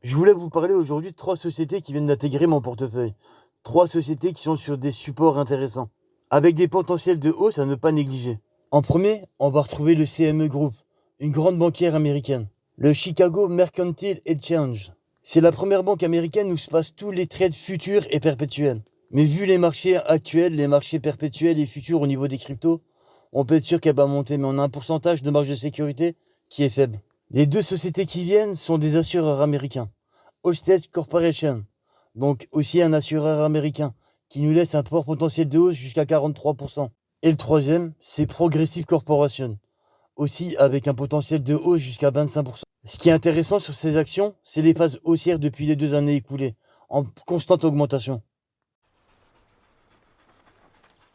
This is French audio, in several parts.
Je voulais vous parler aujourd'hui de 3 sociétés qui viennent d'intégrer mon portefeuille. 3 sociétés qui sont sur des supports intéressants, avec des potentiels de hausse à ne pas négliger. En premier, on va retrouver le CME Group, une grande banquière américaine. Le Chicago Mercantile Exchange. C'est la première banque américaine où se passent tous les trades futurs et perpétuels. Mais vu les marchés actuels, les marchés perpétuels et futurs au niveau des cryptos, on peut être sûr qu'elle va monter, mais on a un pourcentage de marge de sécurité qui est faible. Les 2 sociétés qui viennent sont des assureurs américains. Allstate Corporation, donc aussi un assureur américain, qui nous laisse un fort potentiel de hausse jusqu'à 43%. Et le troisième, c'est Progressive Corporation, aussi avec un potentiel de hausse jusqu'à 25%. Ce qui est intéressant sur ces actions, c'est les phases haussières depuis les 2 années écoulées, en constante augmentation.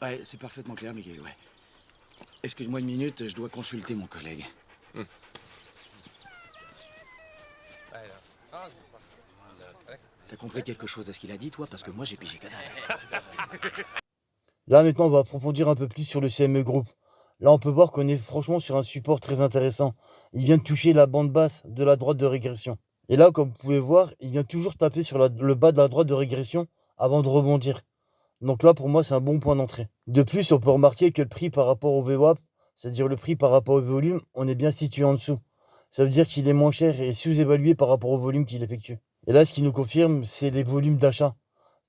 Ouais, c'est parfaitement clair, Miguel, ouais. Excuse-moi une minute, je dois consulter mon collègue. T'as compris quelque chose à ce qu'il a dit, toi? Parce que moi, j'ai pigé canal. Là maintenant, on va approfondir un peu plus sur le CME Group. Là, on peut voir qu'on est franchement sur un support très intéressant. Il vient de toucher la bande basse de la droite de régression. Et là, comme vous pouvez voir, il vient toujours taper sur le bas de la droite de régression avant de rebondir. Donc là, pour moi, c'est un bon point d'entrée. De plus, on peut remarquer que le prix par rapport au VWAP, c'est-à-dire le prix par rapport au volume, on est bien situé en dessous. Ça veut dire qu'il est moins cher et sous-évalué par rapport au volume qu'il effectue. Et là, ce qui nous confirme, c'est les volumes d'achat.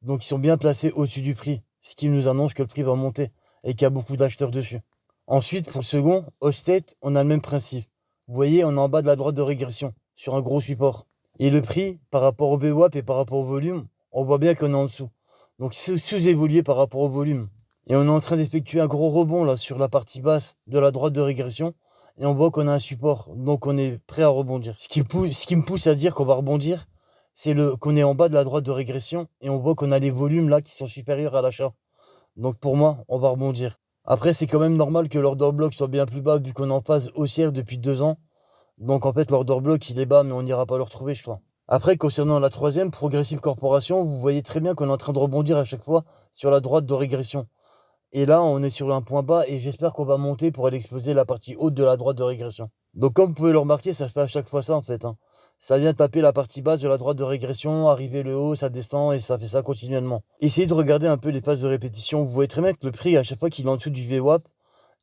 Donc, ils sont bien placés au-dessus du prix, ce qui nous annonce que le prix va monter et qu'il y a beaucoup d'acheteurs dessus. Ensuite, pour le second, Allstate, on a le même principe. Vous voyez, on est en bas de la droite de régression, sur un gros support. Et le prix, par rapport au VWAP et par rapport au volume, on voit bien qu'on est en dessous. Donc, sous-évolué par rapport au volume. Et on est en train d'effectuer un gros rebond là sur la partie basse de la droite de régression. Et on voit qu'on a un support, donc on est prêt à rebondir. Ce qui me pousse à dire qu'on va rebondir, c'est qu'on est en bas de la droite de régression et on voit qu'on a les volumes là qui sont supérieurs à l'achat. Donc pour moi, on va rebondir. Après, c'est quand même normal que l'order block soit bien plus bas vu qu'on est en phase haussière depuis 2 ans. Donc en fait, l'order block, il est bas, mais on n'ira pas le retrouver, je crois. Après, concernant la troisième, Progressive Corporation, vous voyez très bien qu'on est en train de rebondir à chaque fois sur la droite de régression. Et là, on est sur un point bas et j'espère qu'on va monter pour aller exploser la partie haute de la droite de régression. Donc comme vous pouvez le remarquer, ça fait à chaque fois ça en fait. Ça vient taper la partie basse de la droite de régression, arriver le haut, ça descend et ça fait ça continuellement. Essayez de regarder un peu les phases de répétition. Vous voyez très bien que le prix, à chaque fois qu'il est en dessous du VWAP,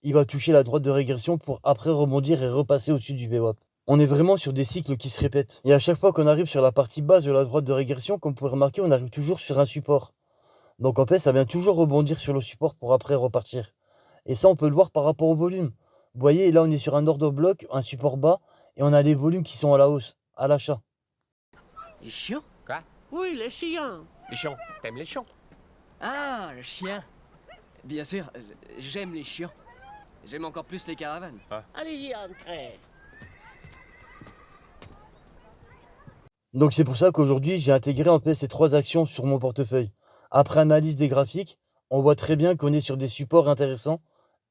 il va toucher la droite de régression pour après rebondir et repasser au-dessus du VWAP. On est vraiment sur des cycles qui se répètent. Et à chaque fois qu'on arrive sur la partie basse de la droite de régression, comme vous pouvez remarquer, on arrive toujours sur un support. Donc en fait, ça vient toujours rebondir sur le support pour après repartir. Et ça, on peut le voir par rapport au volume. Vous voyez, là, on est sur un order block, un support bas, et on a les volumes qui sont à la hausse, à l'achat. Les chiens? Quoi? Oui, les chiens. Les chiens. T'aimes les chiens? Ah, le chien. Bien sûr, j'aime les chiens. J'aime encore plus les caravanes. Allez-y, entrez. Donc c'est pour ça qu'aujourd'hui, j'ai intégré en fait ces 3 actions sur mon portefeuille. Après analyse des graphiques, on voit très bien qu'on est sur des supports intéressants.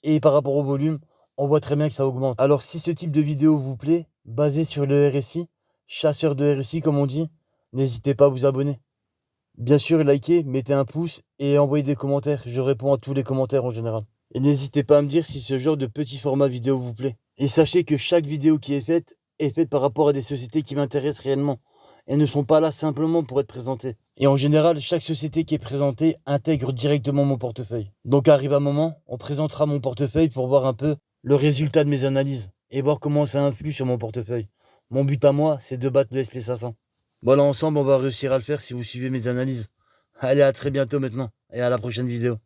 Et par rapport au volume, on voit très bien que ça augmente. Alors si ce type de vidéo vous plaît, basé sur le RSI, chasseur de RSI comme on dit, n'hésitez pas à vous abonner. Bien sûr, likez, mettez un pouce et envoyez des commentaires. Je réponds à tous les commentaires en général. Et n'hésitez pas à me dire si ce genre de petit format vidéo vous plaît. Et sachez que chaque vidéo qui est faite par rapport à des sociétés qui m'intéressent réellement. Elles ne sont pas là simplement pour être présentées. Et en général, chaque société qui est présentée intègre directement mon portefeuille. Donc arrive un moment, on présentera mon portefeuille pour voir un peu le résultat de mes analyses et voir comment ça influe sur mon portefeuille. Mon but à moi, c'est de battre le SP500. Voilà, ensemble, on va réussir à le faire si vous suivez mes analyses. Allez, à très bientôt maintenant et à la prochaine vidéo.